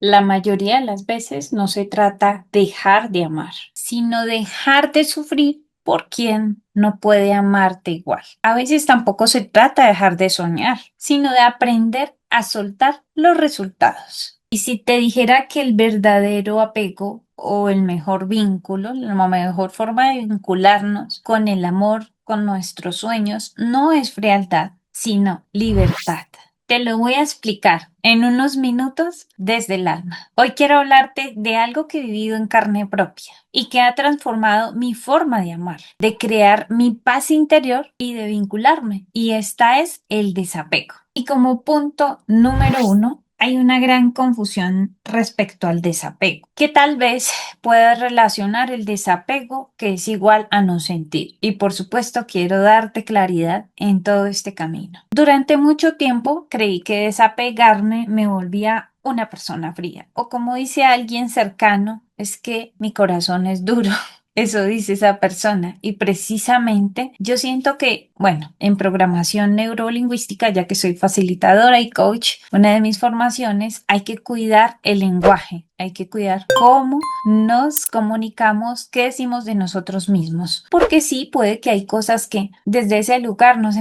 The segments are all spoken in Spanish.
La mayoría de las veces no se trata de dejar de amar, sino dejar de sufrir por quien no puede amarte igual. A veces tampoco se trata de dejar de soñar, sino de aprender a soltar los resultados. Y si te dijera que el verdadero apego o el mejor vínculo, la mejor forma de vincularnos con el amor, con nuestros sueños, no es frialdad, sino libertad. Te lo voy a explicar en unos minutos desde el alma. Hoy quiero hablarte de algo que he vivido en carne propia y que ha transformado mi forma de amar, de crear mi paz interior y de vincularme. Y esta es el desapego. Y como punto número uno, hay una gran confusión respecto al desapego, que tal vez puedas relacionar el desapego que es igual a no sentir. Y por supuesto quiero darte claridad en todo este camino. Durante mucho tiempo creí que desapegarme me volvía una persona fría, o como dice alguien cercano, es que mi corazón es duro. Eso dice esa persona. Y precisamente yo siento que, bueno, en programación neurolingüística, ya que soy facilitadora y coach, una de mis formaciones, hay que cuidar el lenguaje, hay que cuidar cómo nos comunicamos, qué decimos de nosotros mismos. Porque sí, puede que hay cosas que desde ese lugar no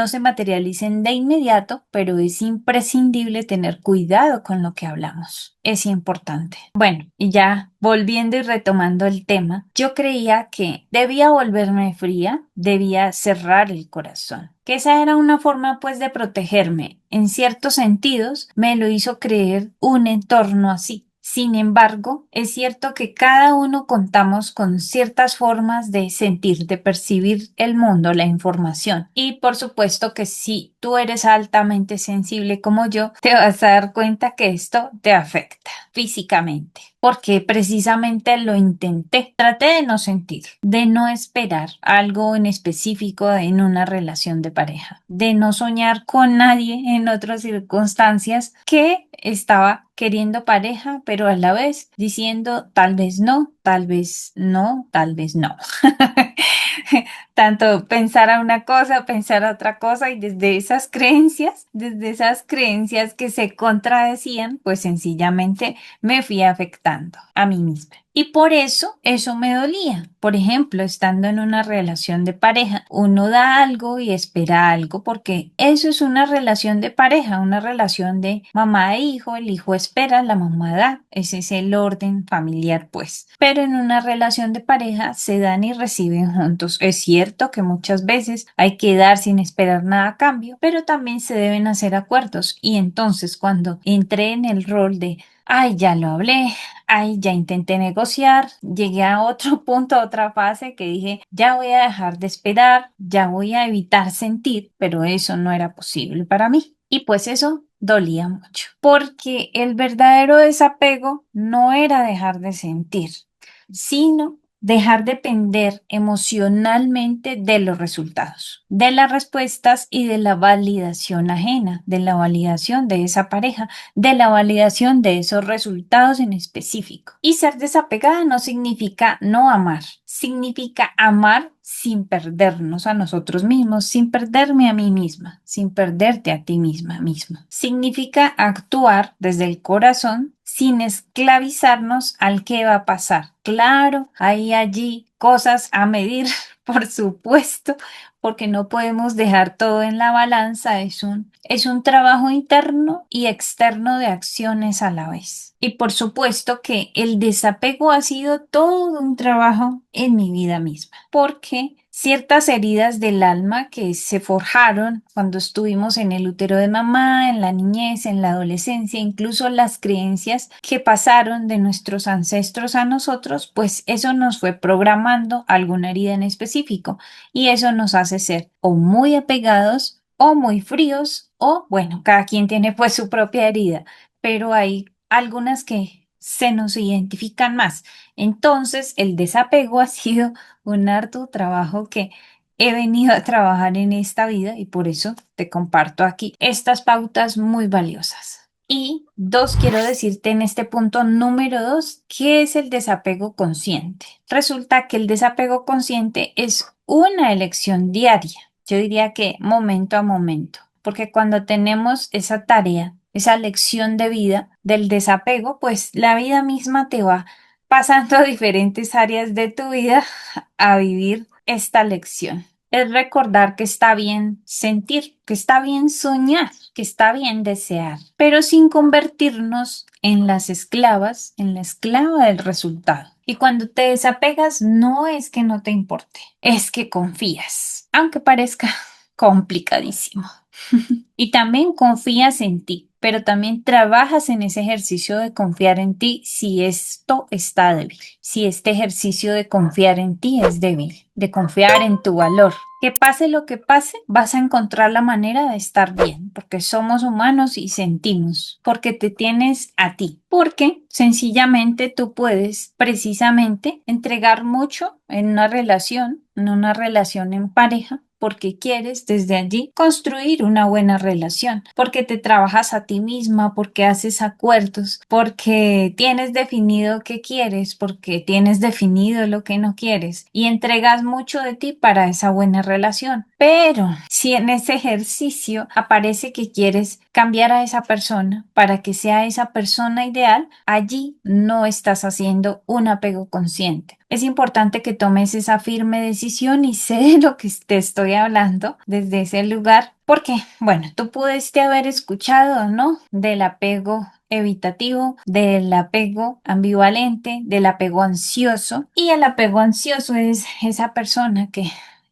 se materialicen de inmediato, pero es imprescindible tener cuidado con lo que hablamos. Es importante. Bueno, y ya volviendo y retomando el tema, yo creía que debía volverme fría, debía cerrar el corazón, que esa era una forma pues de protegerme. En ciertos sentidos, me lo hizo creer un entorno así. Sin embargo, es cierto que cada uno contamos con ciertas formas de sentir, de percibir el mundo, la información. Y por supuesto que si tú eres altamente sensible como yo, te vas a dar cuenta que esto te afecta físicamente. Porque precisamente lo intenté. Traté de no sentir, de no esperar algo en específico en una relación de pareja, de no soñar con nadie en otras circunstancias que estaba queriendo pareja, pero a la vez diciendo tal vez no, tal vez no, tal vez no. Tanto pensar a una cosa, pensar a otra cosa y desde esas creencias que se contradecían, pues sencillamente me fui afectando a mí misma. Y por eso me dolía. Por ejemplo, estando en una relación de pareja, uno da algo y espera algo porque eso es una relación de pareja, una relación de mamá e hijo, el hijo espera, la mamá da. Ese es el orden familiar, pues. Pero en una relación de pareja se dan y reciben juntos. Es cierto que muchas veces hay que dar sin esperar nada a cambio, pero también se deben hacer acuerdos. Y entonces cuando entré en el rol de ay, ya lo hablé, ay, ya intenté negociar, llegué a otro punto, a otra fase que dije, ya voy a dejar de esperar, ya voy a evitar sentir, pero eso no era posible para mí. Y pues eso dolía mucho, porque el verdadero desapego no era dejar de sentir, sino dejar depender emocionalmente de los resultados, de las respuestas y de la validación ajena, de la validación de esa pareja, de la validación de esos resultados en específico. Y ser desapegada no significa no amar, significa amar sin perdernos a nosotros mismos, sin perderme a mí misma, sin perderte a ti misma mismo. Significa actuar desde el corazón sin esclavizarnos al qué va a pasar. Claro, hay allí cosas a medir, por supuesto, porque no podemos dejar todo en la balanza, es un trabajo interno y externo de acciones a la vez. Y por supuesto que el desapego ha sido todo un trabajo en mi vida misma, porque ciertas heridas del alma que se forjaron cuando estuvimos en el útero de mamá, en la niñez, en la adolescencia, incluso las creencias que pasaron de nuestros ancestros a nosotros, pues eso nos fue programando alguna herida en específico y eso nos hace ser o muy apegados o muy fríos o bueno, cada quien tiene pues su propia herida, pero hay algunas que se nos identifican más. Entonces, el desapego ha sido un arduo trabajo que he venido a trabajar en esta vida y por eso te comparto aquí estas pautas muy valiosas. Y dos, quiero decirte en este punto número dos, ¿qué es el desapego consciente? Resulta que el desapego consciente es una elección diaria. Yo diría que momento a momento, porque cuando tenemos esa tarea, esa lección de vida del desapego, pues la vida misma te va pasando a diferentes áreas de tu vida a vivir esta lección. Es recordar que está bien sentir, que está bien soñar, que está bien desear, pero sin convertirnos en las esclavas, en la esclava del resultado. Y cuando te desapegas, no es que no te importe, es que confías, aunque parezca complicadísimo. Y también confías en ti, pero también trabajas en ese ejercicio de confiar en ti si esto está débil, si este ejercicio de confiar en ti es débil, de confiar en tu valor. Que pase lo que pase, vas a encontrar la manera de estar bien, porque somos humanos y sentimos, porque te tienes a ti, porque sencillamente tú puedes precisamente entregar mucho en una relación en pareja, porque quieres desde allí construir una buena relación, porque te trabajas a ti misma, porque haces acuerdos, porque tienes definido qué quieres, porque tienes definido lo que no quieres y entregas mucho de ti para esa buena relación. Pero si en ese ejercicio aparece que quieres cambiar a esa persona para que sea esa persona ideal, allí no estás haciendo un apego consciente. Es importante que tomes esa firme decisión y sé de lo que te estoy hablando desde ese lugar, porque, bueno, tú pudiste haber escuchado, ¿no? Del apego evitativo, del apego ambivalente, del apego ansioso. Y el apego ansioso es esa persona que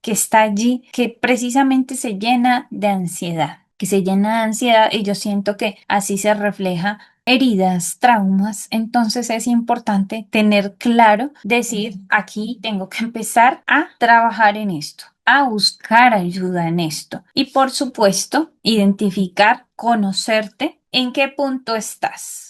está allí, que precisamente se llena de ansiedad, que se llena de ansiedad y yo siento que así se refleja heridas, traumas, entonces es importante tener claro, decir, aquí tengo que empezar a trabajar en esto, a buscar ayuda en esto y por supuesto identificar, conocerte en qué punto estás.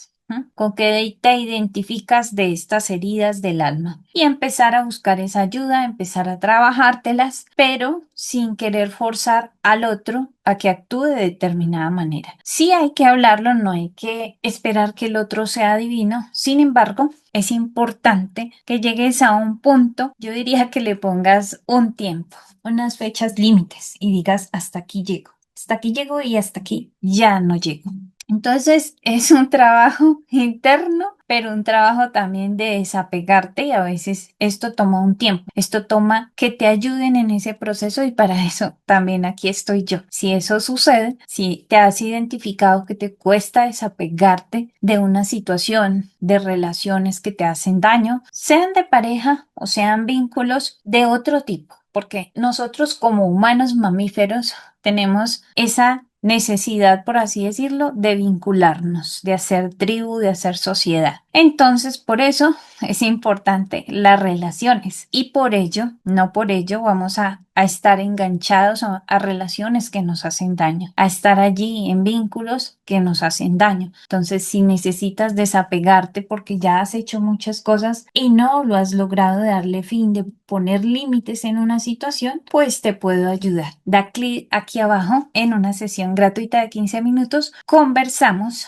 ¿Con qué te identificas de estas heridas del alma? Y empezar a buscar esa ayuda, empezar a trabajártelas, pero sin querer forzar al otro a que actúe de determinada manera. Sí hay que hablarlo, no hay que esperar que el otro sea divino. Sin embargo, es importante que llegues a un punto, yo diría que le pongas un tiempo, unas fechas límites y digas hasta aquí llego. Hasta aquí llego y hasta aquí ya no llego. Entonces es un trabajo interno, pero un trabajo también de desapegarte y a veces esto toma un tiempo, esto toma que te ayuden en ese proceso y para eso también aquí estoy yo. Si eso sucede, si te has identificado que te cuesta desapegarte de una situación, de relaciones que te hacen daño, sean de pareja o sean vínculos de otro tipo, porque nosotros como humanos mamíferos tenemos esa necesidad, por así decirlo, de vincularnos, de hacer tribu, de hacer sociedad. Entonces, por eso es importante las relaciones y por ello, no por ello, vamos a estar enganchados a relaciones que nos hacen daño, a estar allí en vínculos que nos hacen daño. Entonces, si necesitas desapegarte porque ya has hecho muchas cosas y no lo has logrado de darle fin, de poner límites en una situación, pues te puedo ayudar. Da clic aquí abajo en una sesión gratuita de 15 minutos. Conversamos.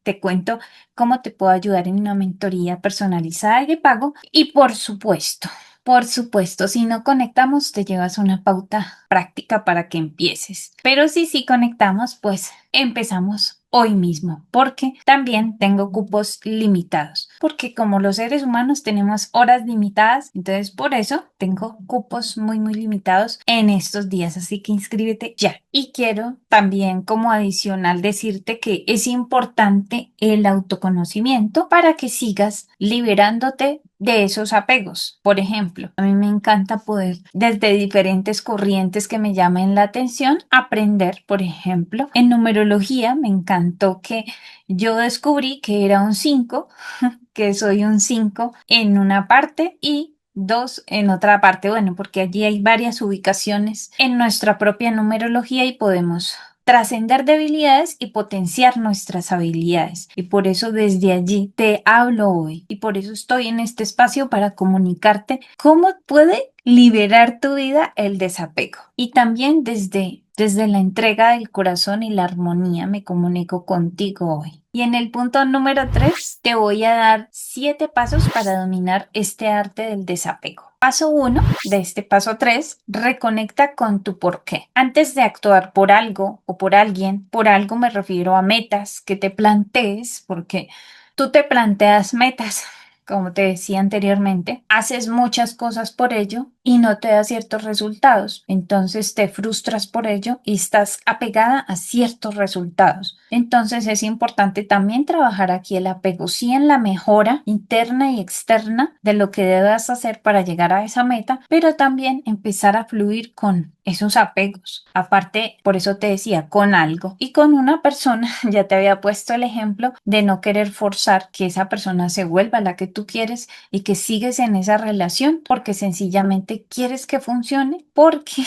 Te cuento cómo te puedo ayudar en una mentoría personalizada y de pago. Y por supuesto, si no conectamos, te llevas una pauta práctica para que empieces. Pero si sí conectamos, pues empezamos hoy mismo, porque también tengo cupos limitados, porque como los seres humanos tenemos horas limitadas, entonces por eso tengo cupos muy limitados en estos días, así que inscríbete ya. Y quiero también como adicional decirte que es importante el autoconocimiento para que sigas liberándote de esos apegos. Por ejemplo, a mí me encanta poder desde diferentes corrientes que me llamen la atención aprender, por ejemplo, en numerología me encantó que yo descubrí que era un 5, que soy un 5 en una parte y 2 en otra parte. Bueno, porque allí hay varias ubicaciones en nuestra propia numerología y podemos trascender debilidades y potenciar nuestras habilidades. Y por eso desde allí te hablo hoy y por eso estoy en este espacio para comunicarte cómo puede liberar tu vida el desapego. Y también desde la entrega del corazón y la armonía me comunico contigo hoy. Y en el punto número 3 te voy a dar 7 pasos para dominar este arte del desapego. Paso 1 de este paso 3, reconecta con tu por qué. Antes de actuar por algo o por algo me refiero a metas que te plantees, porque tú te planteas metas. Como te decía anteriormente, haces muchas cosas por ello y no te da ciertos resultados. Entonces te frustras por ello y estás apegada a ciertos resultados. Entonces es importante también trabajar aquí el apego, sí en la mejora interna y externa de lo que debas hacer para llegar a esa meta, pero también empezar a fluir con esos apegos. Aparte, por eso te decía, con algo y con una persona, ya te había puesto el ejemplo de no querer forzar que esa persona se vuelva la que tú quieres y que sigues en esa relación porque sencillamente quieres que funcione, porque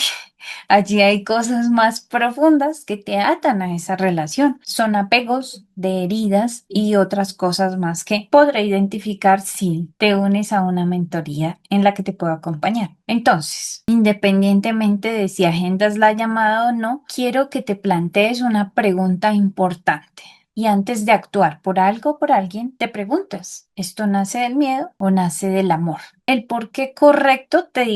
allí hay cosas más profundas que te atan a esa relación. Son apegos de heridas y otras cosas más que podré identificar si te unes a una mentoría en la que te puedo acompañar. Entonces, independientemente de si agendas la llamada o no, quiero que te plantees una pregunta importante. Y antes de actuar por algo o por alguien, te preguntas, ¿esto nace del miedo o nace del amor? El por qué correcto te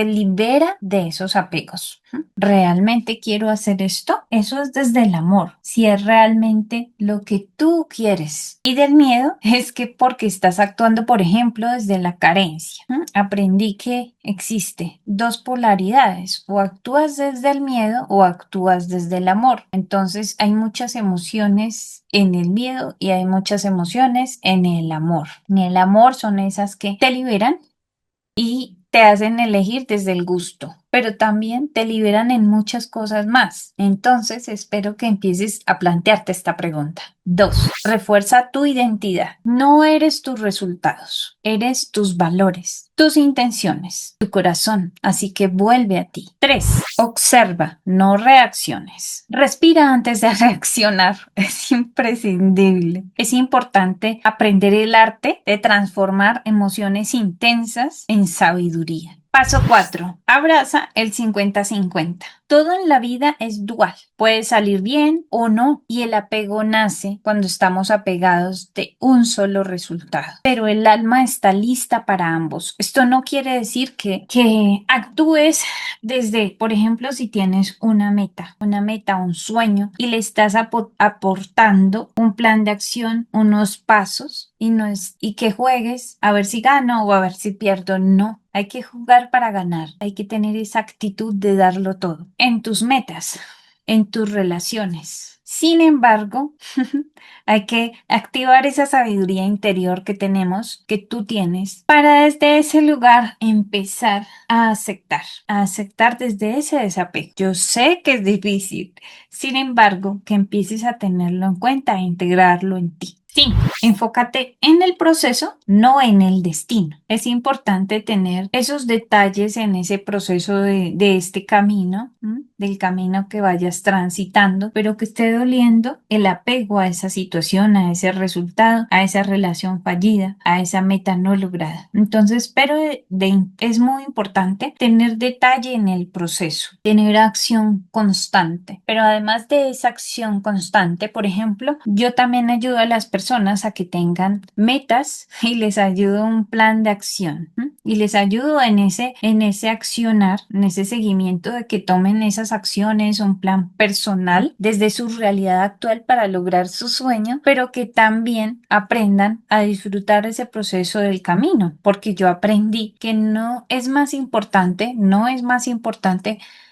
libera de esos apegos. ¿Realmente quiero hacer esto? Eso es desde el amor, si es realmente lo que tú quieres. Y del miedo es que porque estás actuando, por ejemplo, desde la carencia. Aprendí que existe dos polaridades, o actúas desde el miedo o actúas desde el amor. Entonces hay muchas emociones en el miedo y hay muchas emociones en el amor. En el amor son esas que te liberan y te hacen elegir desde el gusto, pero también te liberan en muchas cosas más. Entonces, espero que empieces a plantearte esta pregunta. 2. Refuerza tu identidad. No eres tus resultados, eres tus valores, tus intenciones, tu corazón, así que vuelve a ti. 3. Observa, no reacciones. Respira antes de reaccionar. Es imprescindible. Es importante aprender el arte de transformar emociones intensas en sabiduría. Paso 4. Abraza el 50-50. Todo en la vida es dual. Puede salir bien o no, y el apego nace cuando estamos apegados de un solo resultado. Pero el alma está lista para ambos. Esto no quiere decir que actúes desde, por ejemplo, si tienes una meta, un sueño, y le estás aportando un plan de acción, unos pasos, y no es, y que juegues a ver si gano o a ver si pierdo. No. Hay que jugar para ganar, hay que tener esa actitud de darlo todo en tus metas, en tus relaciones. Sin embargo, hay que activar esa sabiduría interior que tenemos, que tú tienes, para desde ese lugar empezar a aceptar desde ese desapego. Yo sé que es difícil, sin embargo, que empieces a tenerlo en cuenta e integrarlo en ti. Sí, enfócate en el proceso, no en el destino. Es importante tener esos detalles en ese proceso de este camino, del camino que vayas transitando, pero que esté doliendo el apego a esa situación, a ese resultado, a esa relación fallida, a esa meta no lograda. Entonces, pero es muy importante tener detalle en el proceso, tener acción constante. Pero además de esa acción constante, por ejemplo, yo también ayudo a las personas a que tengan metas y les ayudo un plan de acción, y les ayudo en ese accionar, en ese seguimiento de que tomen esas acciones, un plan personal desde su realidad actual para lograr su sueño, pero que también aprendan a disfrutar ese proceso del camino, porque yo aprendí que no es más importante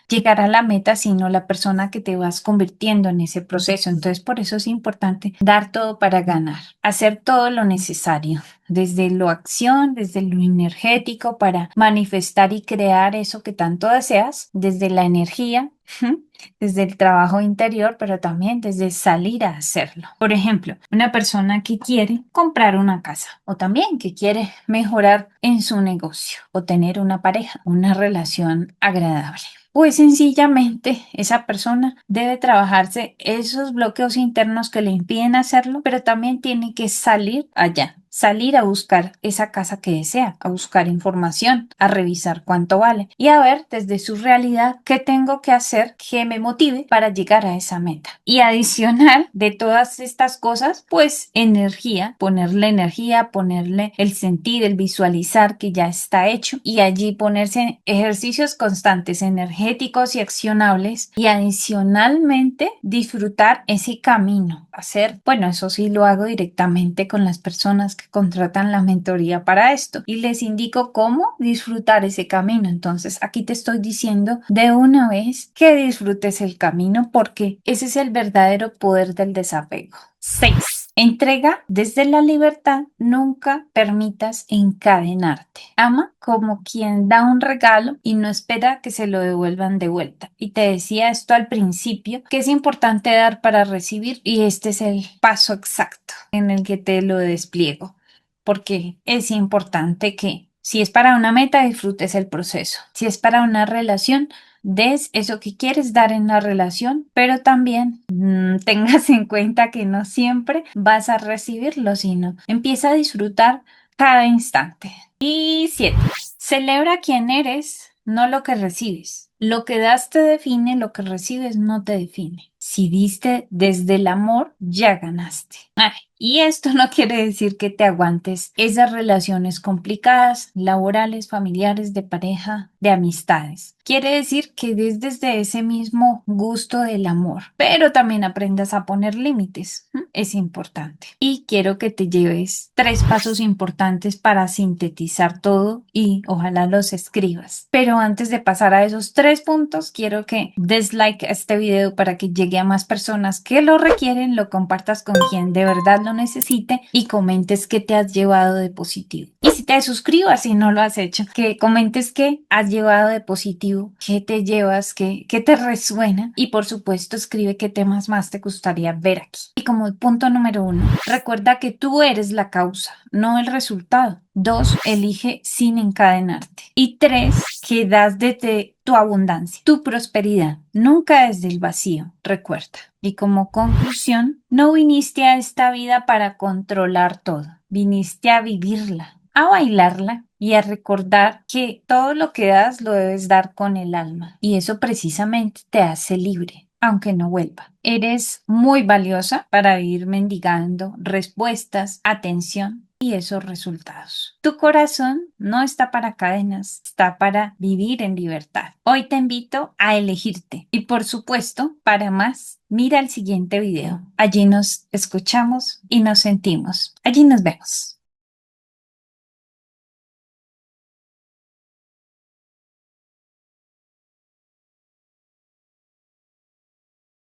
llegar a la meta, sino la persona que te vas convirtiendo en ese proceso. Entonces, por eso es importante dar todo para ganar, hacer todo lo necesario, desde lo acción, desde lo energético, para manifestar y crear eso que tanto deseas, desde la energía, desde el trabajo interior, pero también desde salir a hacerlo. Por ejemplo, una persona que quiere comprar una casa o también que quiere mejorar en su negocio o tener una pareja, una relación agradable. Pues sencillamente esa persona debe trabajarse esos bloqueos internos que le impiden hacerlo, pero también tiene que salir allá, salir a buscar esa casa que desea, a buscar información, a revisar cuánto vale y a ver desde su realidad qué tengo que hacer que me motive para llegar a esa meta. Y adicional de todas estas cosas, pues energía, ponerle el sentir, el visualizar que ya está hecho y allí ponerse ejercicios constantes, energéticos y accionables y adicionalmente disfrutar ese camino. Bueno, eso sí lo hago directamente con las personas que contratan la mentoría para esto y les indico cómo disfrutar ese camino. Entonces, aquí te estoy diciendo de una vez que disfrutes el camino porque ese es el verdadero poder del desapego. 6. Entrega desde la libertad. Nunca permitas encadenarte. Ama como quien da un regalo y no espera que se lo devuelvan de vuelta. Y te decía esto al principio, que es importante dar para recibir y este es el paso exacto en el que te lo despliego. Porque es importante que si es para una meta, disfrutes el proceso. Si es para una relación, des eso que quieres dar en la relación, pero también tengas en cuenta que no siempre vas a recibirlo, sino empieza a disfrutar cada instante. Y 7. Celebra quién eres, no lo que recibes. Lo que das te define, lo que recibes no te define. Si diste desde el amor, ya ganaste. Ay, y esto no quiere decir que te aguantes esas relaciones complicadas, laborales, familiares, de pareja, de amistades. Quiere decir que des desde ese mismo gusto del amor, pero también aprendas a poner límites. Es importante. Y quiero que te lleves 3 pasos importantes para sintetizar todo y ojalá los escribas. Pero antes de pasar a esos 3 puntos, quiero que des like a este video para que llegue a más personas que lo requieren, lo compartas con quien de verdad lo necesite y comentes qué te has llevado de positivo. Y si te suscribas si no lo has hecho, que comentes qué has llevado de positivo, qué te llevas, qué te resuena y por supuesto escribe qué temas más te gustaría ver aquí. Y como punto número 1, recuerda que tú eres la causa, no el resultado. 2, elige sin encadenarte. Y 3, que das desde tu abundancia, tu prosperidad, nunca desde el vacío, recuerda. Y como conclusión, no viniste a esta vida para controlar todo, viniste a vivirla, a bailarla y a recordar que todo lo que das lo debes dar con el alma. Y eso precisamente te hace libre, aunque no vuelva. Eres muy valiosa para ir mendigando respuestas, atención y esos resultados. Tu corazón no está para cadenas, está para vivir en libertad. Hoy te invito a elegirte y por supuesto, para más, mira el siguiente video. Allí nos escuchamos y nos sentimos. Allí nos vemos.